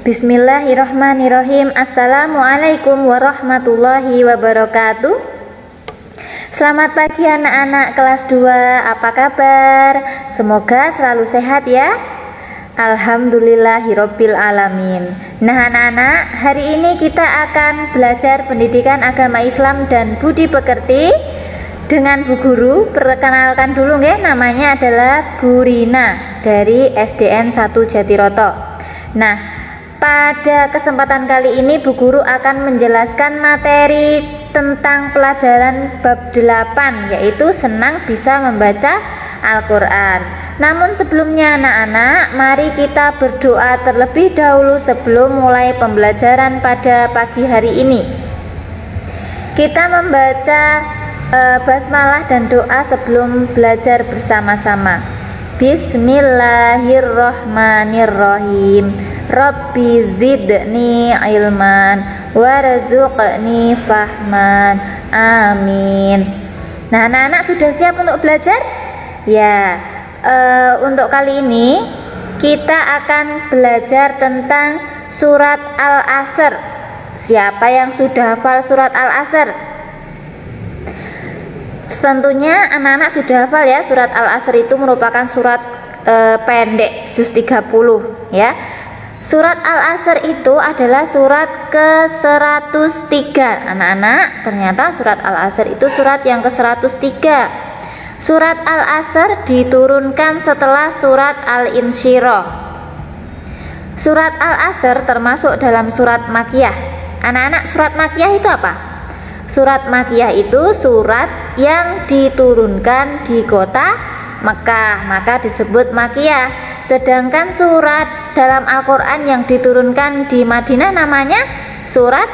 Bismillahirrahmanirrahim. Assalamualaikum warahmatullahi wabarakatuh. Selamat pagi anak-anak kelas 2. Apa kabar? Semoga selalu sehat ya. Alhamdulillahirabbil alamin. Nah anak-anak, hari ini kita akan belajar pendidikan agama Islam dan budi pekerti dengan Bu Guru. Perkenalkan dulu nggih, namanya adalah Bu Rina dari SDN 1 Jatiroto. Nah, pada kesempatan kali ini Bu Guru akan menjelaskan materi tentang pelajaran bab 8, yaitu senang bisa membaca Al-Quran. Namun sebelumnya anak-anak, mari kita berdoa terlebih dahulu sebelum mulai pembelajaran pada pagi hari ini. Kita membaca basmalah dan doa sebelum belajar bersama-sama. Bismillahirrahmanirrahim. Rabbi zidni ilman warzuqni fahman. Amin. Nah anak-anak sudah siap untuk belajar? Ya, untuk kali ini kita akan belajar tentang surat Al-Asr. Siapa yang sudah hafal surat Al-Asr? Tentunya anak-anak sudah hafal ya. Surat Al-Asr itu merupakan surat pendek, juz 30 ya. Surat Al-Asr itu adalah surat ke-103. Anak-anak, ternyata surat Al-Asr itu surat yang ke-103. Surat Al-Asr diturunkan setelah surat Al-Insyirah. Surat Al-Asr termasuk dalam surat Makkiyah. Anak-anak, surat Makkiyah itu apa? Surat Makkiyah itu surat yang diturunkan di kota Mekah, maka disebut Makkiyah. Sedangkan surat dalam Al-Quran yang diturunkan di Madinah namanya surat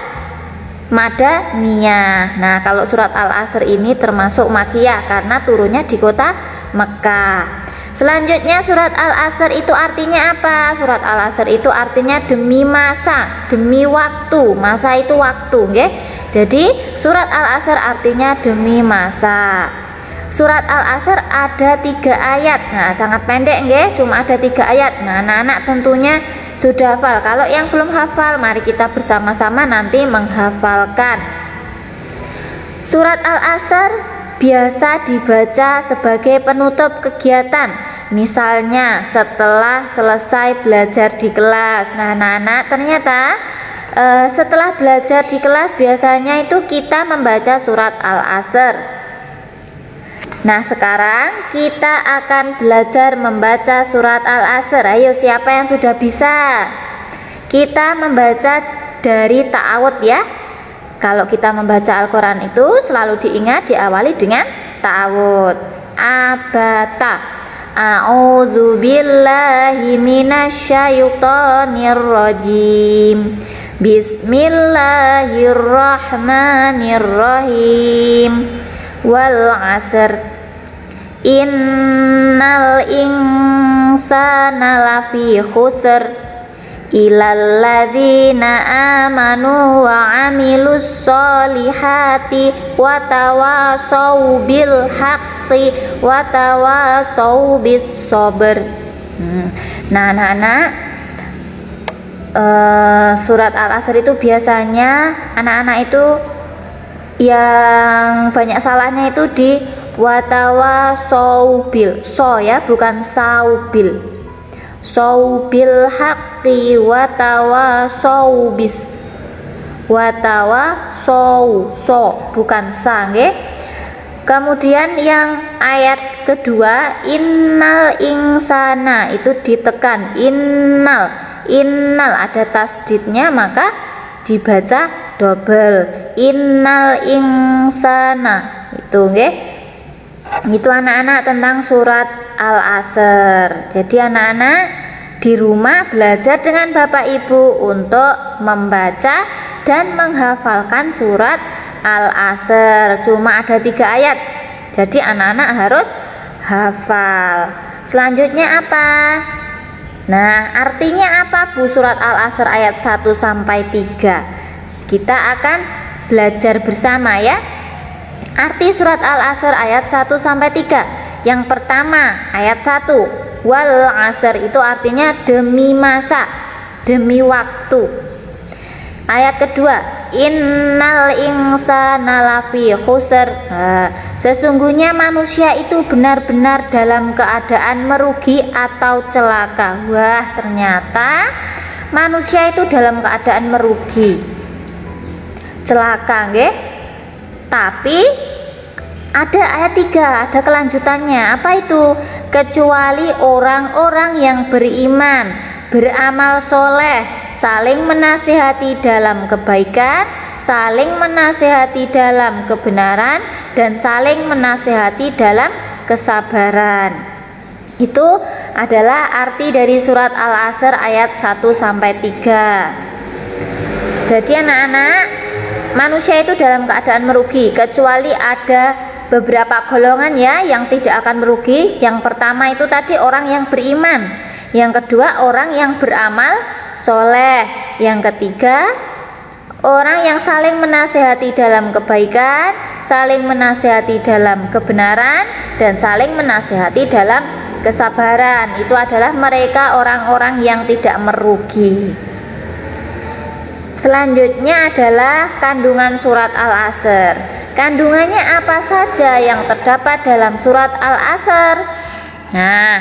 Madaniyah. Nah, kalau surat Al-Asr ini termasuk Makkiyah karena turunnya di kota Mekah. Selanjutnya surat Al-Asr itu artinya apa? Surat Al-Asr itu artinya demi masa, demi waktu. Masa itu waktu, nggih. Jadi surat Al-Asr artinya demi masa. Surat Al-Asr ada 3 ayat. Nah, sangat pendek nggih, cuma ada 3 ayat. Nah, anak-anak tentunya sudah hafal. Kalau yang belum hafal, mari kita bersama-sama nanti menghafalkan. Surat Al-Asr biasa dibaca sebagai penutup kegiatan. Misalnya setelah selesai belajar di kelas. Nah, anak-anak ternyata setelah belajar di kelas biasanya itu kita membaca surat Al-Asr. Nah, sekarang kita akan belajar membaca surat Al-Asr. Ayo, siapa yang sudah bisa? Kita membaca dari ta'awudz ya. Kalau kita membaca Al-Quran itu selalu diingat diawali dengan ta'awudz. Abata. A'udzu billahi minasyaitonir rajim. Bismillahirrahmanirrahim. Wal 'asr innal insana lafi khusr illal ladzina amanu wa amilus solihati wa tawasau bil haqqi wa tawasau bis sabr. Nah anak-anak, surat Al-Asr itu biasanya anak-anak itu yang banyak salahnya itu di watawasaubil, so ya, bukan saubil. Saubil haqqi watawasaubis. Watawasau, so bukan sa nggih. Kemudian yang ayat kedua, innal insana itu ditekan, innal ada tasdidnya maka dibaca double. Innal insana itu nggih. Itu anak-anak tentang surat Al-Asr. Jadi anak-anak di rumah belajar dengan Bapak Ibu untuk membaca dan menghafalkan surat Al-Asr. Cuma ada 3 ayat. Jadi anak-anak harus hafal. Selanjutnya apa? Nah, artinya apa Bu surat Al-Asr ayat 1 sampai 3? Kita akan belajar bersama ya. Arti surat Al-Asr ayat 1 sampai 3. Yang pertama, ayat 1. Wal 'asr itu artinya demi masa. demi waktu. Ayat kedua, innal insana lafi khusr. Sesungguhnya manusia itu benar-benar dalam keadaan merugi atau celaka. Wah, ternyata manusia itu dalam keadaan merugi, celaka, nggih. Tapi ada ayat 3, ada kelanjutannya. Apa itu? Kecuali orang-orang yang beriman, beramal soleh, saling menasihati dalam kebaikan, saling menasihati dalam kebenaran, dan saling menasihati dalam kesabaran. Itu adalah arti dari surat Al-Asr ayat 1-3. Jadi anak-anak, manusia itu dalam keadaan merugi, kecuali ada beberapa golongan ya yang tidak akan merugi. Yang pertama itu tadi orang yang beriman, yang kedua orang yang beramal soleh, yang ketiga orang yang saling menasihati dalam kebaikan, saling menasihati dalam kebenaran, dan saling menasihati dalam kesabaran. Itu adalah mereka orang-orang yang tidak merugi. Selanjutnya adalah kandungan surat Al-Asr. Kandungannya apa saja yang terdapat dalam surat Al-Asr? Nah,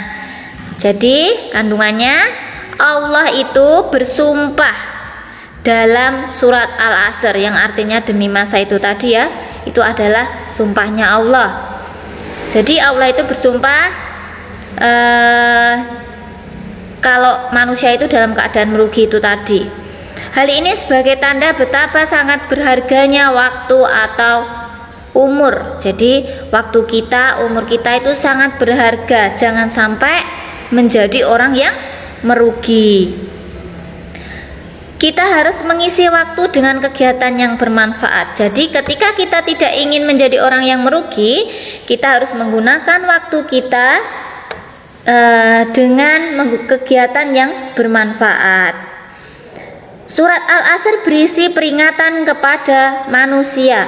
jadi kandungannya, Allah itu bersumpah dalam surat Al-Asr, yang artinya demi masa itu tadi ya, itu adalah sumpahnya Allah. Jadi Allah itu bersumpah kalau manusia itu dalam keadaan merugi itu tadi. Hal ini sebagai tanda betapa sangat berharganya waktu atau umur. Jadi waktu kita, umur kita itu sangat berharga. Jangan sampai menjadi orang yang merugi. Kita harus mengisi waktu dengan kegiatan yang bermanfaat. Jadi ketika kita tidak ingin menjadi orang yang merugi, kita harus menggunakan waktu kita dengan kegiatan yang bermanfaat. Surat Al-Asr berisi peringatan kepada manusia.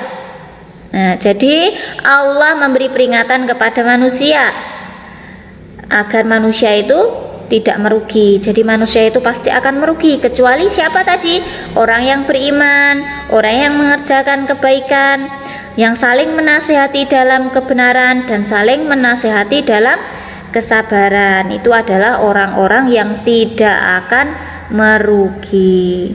Nah, jadi Allah memberi peringatan kepada manusia agar manusia itu tidak merugi. Jadi manusia itu pasti akan merugi, kecuali siapa tadi? Orang yang beriman, orang yang mengerjakan kebaikan, yang saling menasihati dalam kebenaran dan saling menasihati dalam kesabaran. Itu adalah orang-orang yang tidak akan merugi.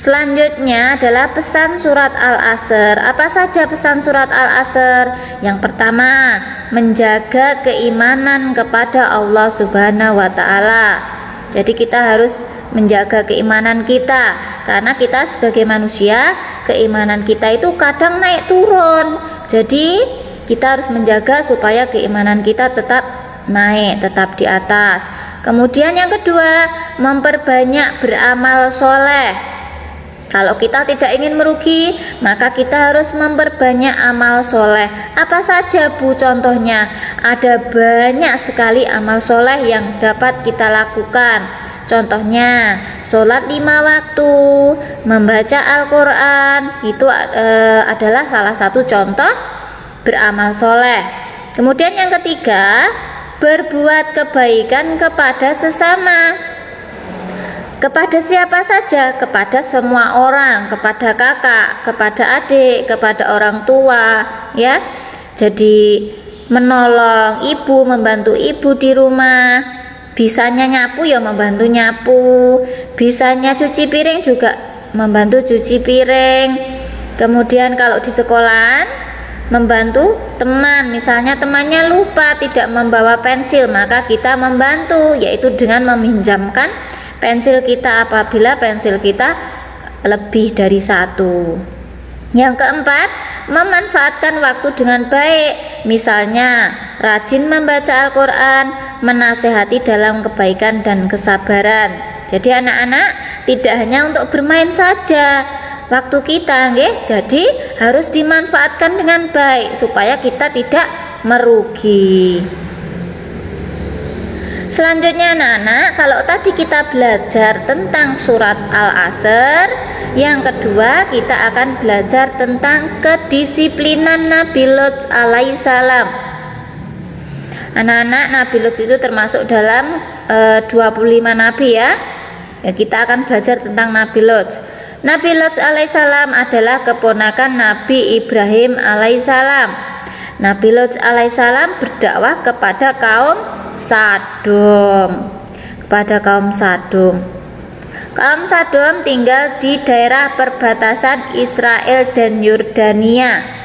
Selanjutnya adalah pesan surat Al-Asr. Apa saja pesan surat Al-Asr? Yang pertama, menjaga keimanan kepada Allah Subhanahu wa Ta'ala. Jadi kita harus menjaga keimanan kita, karena kita sebagai manusia, keimanan kita itu kadang naik turun. Jadi kita harus menjaga supaya keimanan kita tetap naik, tetap di atas. Kemudian yang kedua, memperbanyak beramal soleh. Kalau kita tidak ingin merugi, maka kita harus memperbanyak amal soleh. Apa saja Bu contohnya? Ada banyak sekali amal soleh yang dapat kita lakukan. Contohnya, sholat 5 waktu, membaca Al-Quran, itu adalah salah satu contoh beramal soleh. Kemudian yang ketiga, berbuat kebaikan kepada sesama. Kepada siapa saja? Kepada semua orang, kepada kakak, kepada adik, kepada orang tua, ya. Jadi menolong ibu, membantu ibu di rumah. Bisanya nyapu ya membantu nyapu, bisanya cuci piring juga membantu cuci piring. Kemudian kalau di sekolahan, membantu teman, misalnya temannya lupa tidak membawa pensil, maka kita membantu, yaitu dengan meminjamkan pensil kita apabila pensil kita lebih dari satu. Yang keempat, memanfaatkan waktu dengan baik, misalnya rajin membaca Al-Quran, menasehati dalam kebaikan dan kesabaran. Jadi anak-anak tidak hanya untuk bermain saja waktu kita, nggih. Jadi harus dimanfaatkan dengan baik supaya kita tidak merugi. Selanjutnya anak-anak, kalau tadi kita belajar tentang surat Al-Asr, yang kedua kita akan belajar tentang kedisiplinan Nabi Lut alaihissalam. Anak-anak, Nabi Lut itu termasuk dalam 25 nabi ya. Ya, kita akan belajar tentang Nabi Lot. Nabi Lot alaihissalam adalah keponakan Nabi Ibrahim alaihissalam. Nabi Lot alaihissalam berdakwah kepada kaum Sadom. Kaum Sadom tinggal di daerah perbatasan Israel dan Yordania.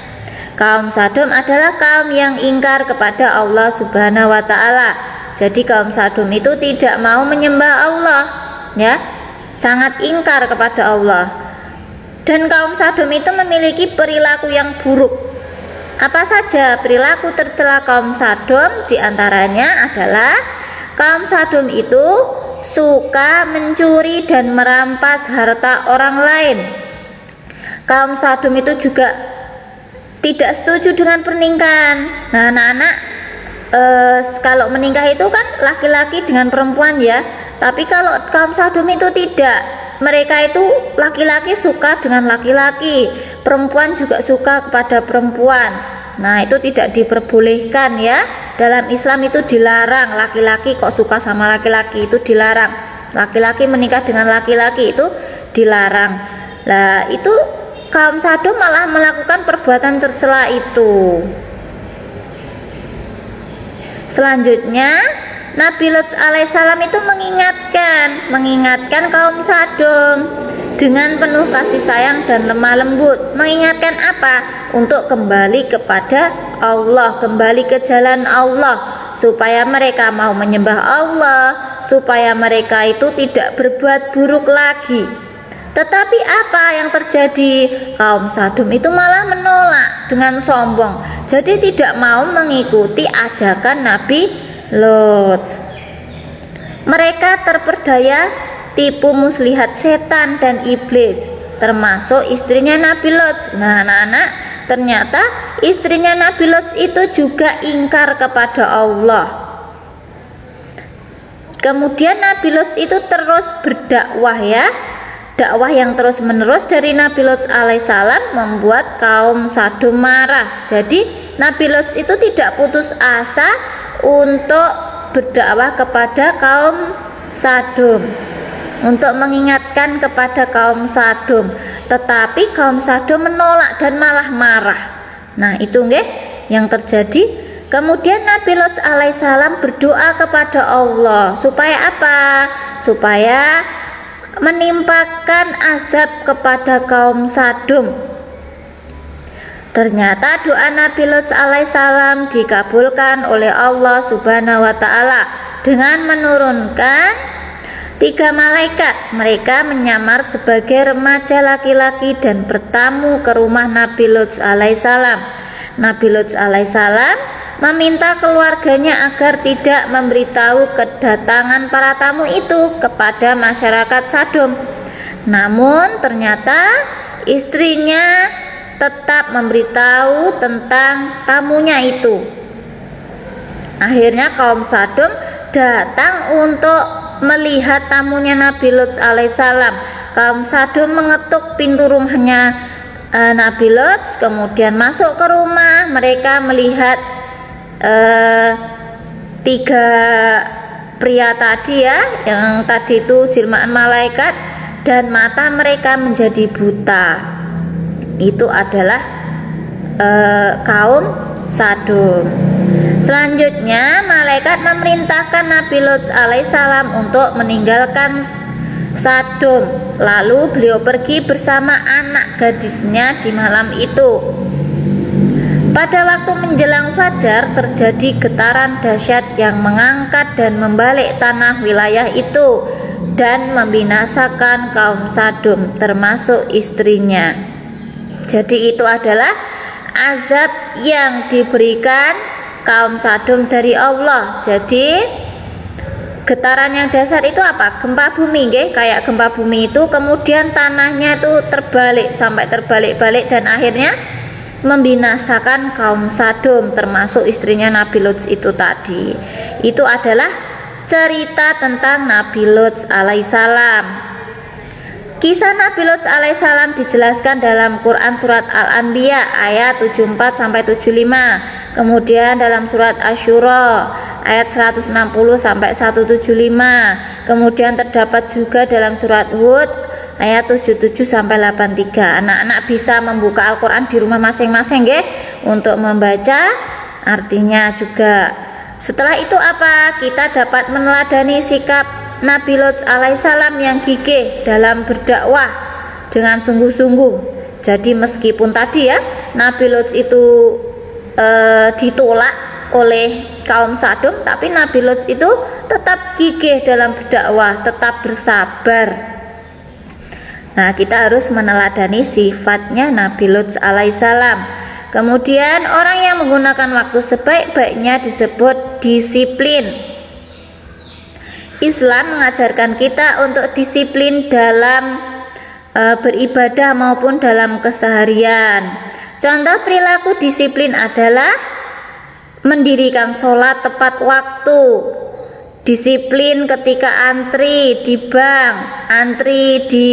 Kaum Sadom adalah kaum yang ingkar kepada Allah Subhanahu wa taala. Jadi kaum Sadom itu tidak mau menyembah Allah, ya. Sangat ingkar kepada Allah. Dan kaum Sadom itu memiliki perilaku yang buruk. Apa saja perilaku tercela kaum Sadom? Di antaranya adalah kaum Sadom itu suka mencuri dan merampas harta orang lain. Kaum Sadom itu juga tidak setuju dengan pernikahan. Nah, anak-anak kalau menikah itu kan laki-laki dengan perempuan, ya. Tapi kalau kaum Sadom itu tidak. Mereka itu laki-laki suka dengan laki-laki, perempuan juga suka kepada perempuan. Nah, itu tidak diperbolehkan, ya. Dalam Islam itu dilarang. Laki-laki kok suka sama laki-laki, itu dilarang. Laki-laki menikah dengan laki-laki itu dilarang. Lah, itu kaum Sadom malah melakukan perbuatan tercela itu. Selanjutnya Nabi Lot alaihissalam itu mengingatkan kaum Sadom dengan penuh kasih sayang dan lemah lembut. Mengingatkan apa? Untuk kembali kepada Allah, kembali ke jalan Allah, supaya mereka mau menyembah Allah, supaya mereka itu tidak berbuat buruk lagi. Tetapi apa yang terjadi? Kaum Sadom itu malah menolak dengan sombong. Jadi tidak mau mengikuti ajakan Nabi Lot. Mereka terperdaya tipu muslihat setan dan iblis, termasuk istrinya Nabi Lot. Nah, anak-anak, ternyata istrinya Nabi Lot itu juga ingkar kepada Allah. Kemudian Nabi Lot itu terus berdakwah, ya. Dakwah yang terus menerus dari Nabi Lot alaihissalam membuat kaum Sadom marah. Jadi Nabi Lot itu tidak putus asa untuk berdakwah kepada kaum Sadom, untuk mengingatkan kepada kaum Sadom. Tetapi kaum Sadom menolak dan malah marah. Nah, itu nggih yang terjadi. Kemudian Nabi Lot alaihissalam berdoa kepada Allah supaya apa? Supaya menimpakan azab kepada kaum Sadom. Ternyata doa Nabi Lot alaihissalam dikabulkan oleh Allah Subhanahu wa taala dengan menurunkan 3 malaikat. Mereka menyamar sebagai remaja laki-laki dan bertamu ke rumah Nabi Lot alaihissalam. Nabi Lot alaihissalam meminta keluarganya agar tidak memberitahu kedatangan para tamu itu kepada masyarakat Sadom. Namun ternyata istrinya tetap memberitahu tentang tamunya itu. Akhirnya kaum Sadom datang untuk melihat tamunya Nabi Lot alaihissalam. Kaum Sadom mengetuk pintu rumahnya Nabi Lot, kemudian masuk ke rumah. Mereka melihat 3 pria tadi, ya, yang tadi itu jelmaan malaikat, dan mata mereka menjadi buta. Itu adalah kaum Sadom. Selanjutnya malaikat memerintahkan Nabi Lot alaihissalam untuk meninggalkan Sadom. Lalu beliau pergi bersama anak gadisnya di malam itu. Pada waktu menjelang fajar terjadi getaran dahsyat yang mengangkat dan membalik tanah wilayah itu dan membinasakan kaum Sadom termasuk istrinya. Jadi itu adalah azab yang diberikan kaum Sadom dari Allah. Jadi getaran yang dasar itu apa? Gempa bumi, nggih. Kayak gempa bumi itu kemudian tanahnya itu terbalik sampai terbalik-balik dan akhirnya membinasakan kaum Sadom termasuk istrinya Nabi Lot itu tadi. Itu adalah cerita tentang Nabi Lot alaihissalam. Kisah Nabi Lut alaihissalam dijelaskan dalam Quran surat Al-Anbiya ayat 74 sampai 75. Kemudian dalam surat Asy-Syura ayat 160 sampai 175. Kemudian terdapat juga dalam surat Hud ayat 77 sampai 83. Anak-anak bisa membuka Al-Qur'an di rumah masing-masing nggih untuk membaca artinya juga. Setelah itu apa? Kita dapat meneladani sikap Nabi Lut alaihissalam yang gigih dalam berdakwah dengan sungguh-sungguh. Jadi meskipun tadi ya Nabi Lut itu ditolak oleh kaum Sodom, tapi Nabi Lut itu tetap gigih dalam berdakwah, tetap bersabar. Nah, kita harus meneladani sifatnya Nabi Lut alaihissalam. Kemudian orang yang menggunakan waktu sebaik-baiknya disebut disiplin. Islam mengajarkan kita untuk disiplin dalam beribadah maupun dalam keseharian. Contoh perilaku disiplin adalah mendirikan sholat tepat waktu, disiplin ketika antri di bank, antri di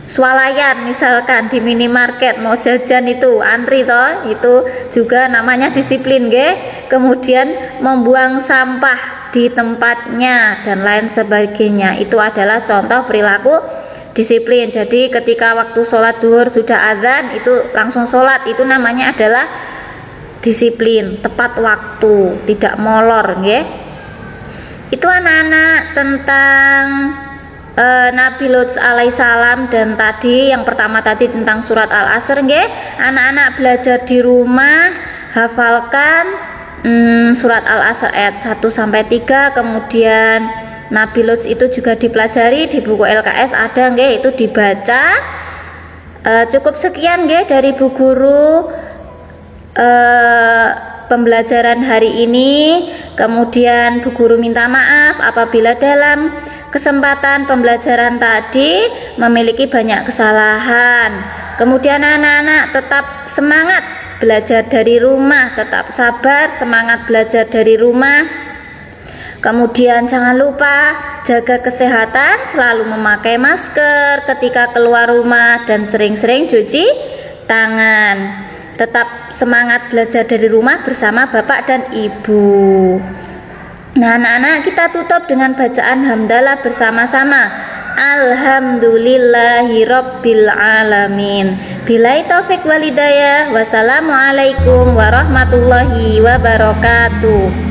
swalayan misalkan di minimarket mau jajan itu antri toh, itu juga namanya disiplin nggih. Kemudian membuang sampah di tempatnya dan lain sebagainya, itu adalah contoh perilaku disiplin. Jadi ketika waktu sholat duhur sudah azan itu langsung sholat, itu namanya adalah disiplin, tepat waktu, tidak molor nggih. Itu anak-anak tentang Nabi Lut alaihissalam. Dan tadi yang pertama tadi tentang surat Al-Asr nggih. Anak-anak belajar di rumah, hafalkan surat Al-Asr ayat 1 sampai 3. Kemudian Nabi Lut itu juga dipelajari di buku LKS ada nggih, itu dibaca. Cukup sekian nggih dari Bu Guru pembelajaran hari ini. Kemudian Bu Guru minta maaf apabila dalam kesempatan pembelajaran tadi memiliki banyak kesalahan. Kemudian anak-anak tetap semangat belajar dari rumah, tetap sabar, semangat belajar dari rumah. Kemudian jangan lupa jaga kesehatan, selalu memakai masker ketika keluar rumah dan sering-sering cuci tangan. Tetap semangat belajar dari rumah bersama Bapak dan Ibu. Nah, anak-anak, kita tutup dengan bacaan hamdalah bersama-sama. Alhamdulillahirabbil alamin. Billahi taufik wal hidayah. Wassalamualaikum warahmatullahi wabarakatuh.